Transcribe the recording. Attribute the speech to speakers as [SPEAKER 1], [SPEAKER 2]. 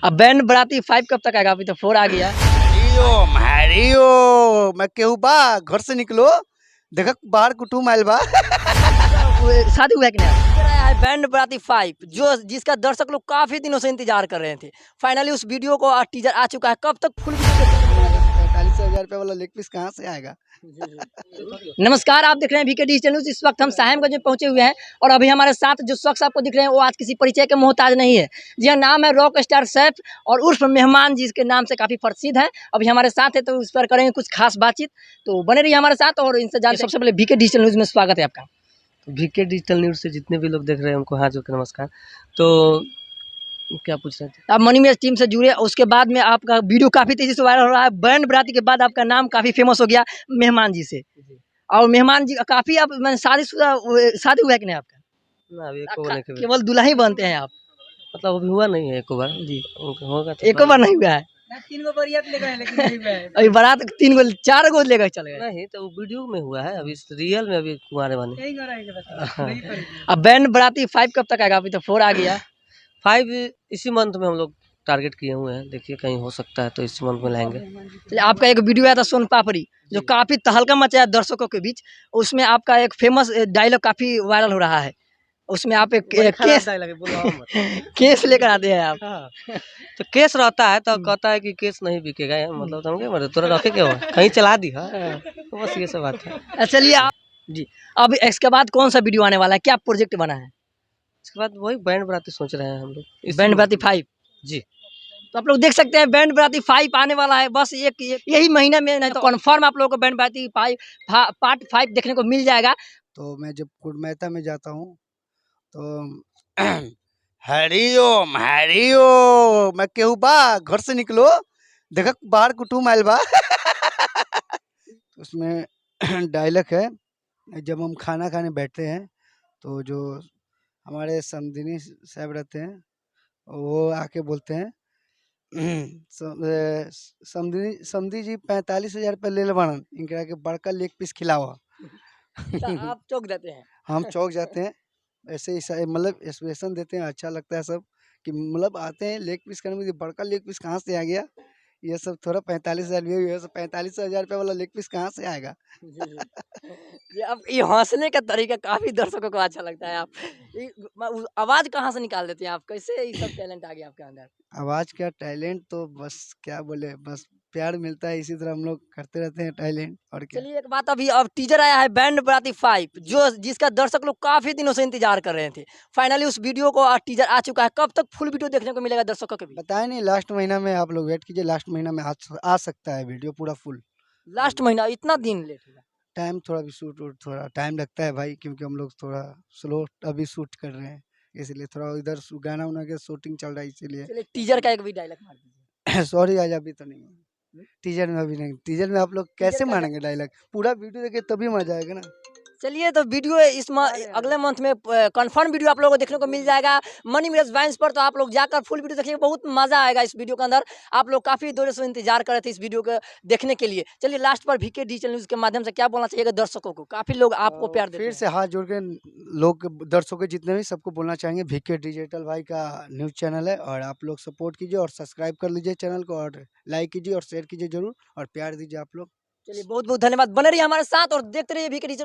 [SPEAKER 1] अब बैंड बाराती 5 कब तक आएगा? अभी तो 4 आ गया।
[SPEAKER 2] हरिओम हरिओम मैं केहू बा घर से निकलो देखक बाहर कुटुम आइल बा।
[SPEAKER 1] शादी हुआ है कि नहीं? इधर आया है बैंड बाराती 5 जो जिसका दर्शक लोग काफी दिनों से इंतजार कर रहे थे। फाइनली उस वीडियो को टीजर आ चुका है। कब तक फुल
[SPEAKER 2] 45,000 रुपये वाला लेग पीस कहाँ से आएगा?
[SPEAKER 1] नमस्कार, आप देख रहे हैं वीके डिजिटल न्यूज। इस वक्त हम साहेबगंज में पहुंचे हुए हैं और अभी हमारे साथ जो शख्स आपको दिख रहे हैं वो आज किसी परिचय के मोहताज नहीं है। जी हाँ, नाम है रॉक स्टार सैफ और उर्फ मेहमान जी के नाम से काफी प्रसिद्ध है। अभी हमारे साथ है तो उस पर करेंगे कुछ खास बातचीत। तो बने रहिए हमारे साथ और इनसे जानते हैं। सबसे पहले वीके डिजिटल न्यूज में स्वागत है आपका।
[SPEAKER 3] वीके डिजिटल न्यूज़ से जितने भी लोग देख रहे हैं उनको हाथ जोड़ के नमस्कार। तो क्या पूछ रहे थे?
[SPEAKER 1] आप मनी मेज टीम से जुड़े, उसके बाद में आपका वीडियो काफी तेजी से वायरल हो रहा है। बैंड बाराती के बाद आपका नाम काफी फेमस हो गया मेहमान जी से। और मेहमान जी काफी आप मैंने शादी हुआ है कि नहीं आपका?
[SPEAKER 3] ना अभी एको बार नहीं
[SPEAKER 1] केवल दुल्हा ही बनते हैं आप?
[SPEAKER 3] मतलब अभी हुआ नहीं है एको बार
[SPEAKER 1] जी,
[SPEAKER 3] होगा तो
[SPEAKER 1] एको बार नहीं हुआ है।
[SPEAKER 4] 3 गो बरियात लेकर आए लेकिन नहीं हुआ है।
[SPEAKER 1] अभी बारात 3 गो 4 गो लेकर चले गए।
[SPEAKER 3] नहीं तो वो वीडियो में हुआ है, अभी रियल में अभी कुंवारे बने।
[SPEAKER 4] यही कर रहे हैं बस नहीं पड़ी।
[SPEAKER 1] अब बैंड बाराती 5 कब तक आएगा? अभी तो 4 आ गया।
[SPEAKER 3] 5 इसी मंथ में हम लोग टारगेट किए हुए हैं, देखिए कहीं हो सकता है तो इसी मंथ में लाएंगे।
[SPEAKER 1] चलिए, आपका एक वीडियो आया था सोन पापड़ी जो काफी तहलका मचाया दर्शकों के बीच। उसमें आपका एक फेमस डायलॉग काफी वायरल हो रहा है। उसमें आप एक केस केस लेकर आते हैं आप।
[SPEAKER 3] हाँ। तो केस रहता है तो कहता है कि केस नहीं बिकेगा, मतलब तो हम क्या बोले तोरा रखे क्या हुआ कहीं चला दी। हाँ तो बस ये सब बात है।
[SPEAKER 1] चलिए आप जी, अब इसके बाद कौन सा वीडियो आने वाला है? क्या प्रोजेक्ट बना है?
[SPEAKER 3] इसके बाद वही बैंड बाराती सोच रहे हैं हम लोग।
[SPEAKER 1] बैंड बाराती 5
[SPEAKER 3] जी
[SPEAKER 1] तो आप लोग देख सकते हैं बैंड बाराती 5 आने वाला है। बस यही महीने में, नहीं तो कन्फर्म आप लोगों को बैंड बाराती 5 पार्ट 5 देखने को मिल जाएगा।
[SPEAKER 2] तो मैं जब कुड़मैता में जाता हूँ तो हरिओम हरिओम मैं केहू बा घर से निकलो देखक बाहर कुटुम आइल बा। उसमें डायलॉग है जब हम खाना खाने बैठते हैं तो जो हमारे समधिनी साहब रहते हैं वो आके बोलते हैं समधी समधी जी 45,000 रुपये ले लेवान इनकरा के बड़का लेग पीस खिलावा।
[SPEAKER 1] तो आप चौक देते हैं।
[SPEAKER 2] हम चौक जाते हैं ऐसे ही मतलब एक्सप्रेशन देते हैं, अच्छा लगता है सब कि मतलब आते हैं लेग पीस करने में, बड़का लेग पीस कहाँ से आ गया, ये सब थोड़ा 45,000 ये सब 45,000 रुपये वाला लेग पीस कहाँ से आएगा।
[SPEAKER 1] ये अब ये हंसने का तरीका काफी दर्शकों को अच्छा लगता है। आप आवाज कहाँ से निकाल देते हैं? आप कैसे ये सब टैलेंट आ गया आपके अंदर?
[SPEAKER 2] आवाज़ का टैलेंट तो बस क्या बोले, बस प्यार मिलता है इसी तरह हम लोग करते रहते हैं टैलेंट और क्या।
[SPEAKER 1] चलिए, एक बात, अभी अब टीजर आया है बैंड बाराती 5 जो जिसका दर्शक लोग काफी दिनों से इंतजार कर रहे थे। फाइनली उस वीडियो को टीजर आ चुका है। कब तक फुल वीडियो देखने को मिलेगा दर्शकों के बीच?
[SPEAKER 2] बताए नहीं, लास्ट महीना में आप लोग वेट कीजिए, लास्ट महीना में आ सकता है वीडियो पूरा फुल।
[SPEAKER 1] लास्ट महीना? इतना दिन लेट होगा?
[SPEAKER 2] टाइम थोड़ा भी शूट थोड़ा टाइम लगता है भाई, क्योंकि हम लोग थोड़ा स्लो अभी शूट कर रहे हैं, इसलिए थोड़ा इधर गाना उना के शूटिंग चल रहा है इसीलिए।
[SPEAKER 1] चलिए, टीजर का एक भी डायलॉग मार दीजिए।
[SPEAKER 2] सॉरी आज अभी तो नहीं, टीजर में अभी नहीं, टीजर में आप लोग कैसे मानेंगे डायलॉग, पूरा वीडियो देखिए तभी मजा आएगा ना।
[SPEAKER 1] चलिए, तो वीडियो अगले मंथ में कंफर्म वीडियो आप लोगों को देखने को मिल जाएगा मनी मेज वाइन्स पर। तो आप लोग जाकर फुल वीडियो देखिए, बहुत मजा आएगा इस वीडियो के अंदर। आप लोग काफी देर से इंतजार कर रहे थे इस वीडियो को देखने के लिए। चलिए, लास्ट पर वीके डिजिटल न्यूज के माध्यम से क्या बोलना चाहिएगा दर्शकों को? काफी लोग आपको प्यार देते
[SPEAKER 2] फिर
[SPEAKER 1] हैं।
[SPEAKER 2] से हाथ जोड़ के लोग दर्शकों के जितने भी सबको बोलना चाहेंगे, वीके डिजिटल भाई का न्यूज़ चैनल है और आप लोग सपोर्ट कीजिए और सब्सक्राइब कर लीजिए चैनल को और लाइक कीजिए और शेयर कीजिए जरूर और प्यार दीजिए आप लोग।
[SPEAKER 1] चलिए, बहुत बहुत धन्यवाद। बने रहिए हमारे साथ और देखते रहिए वीके डिजिटल।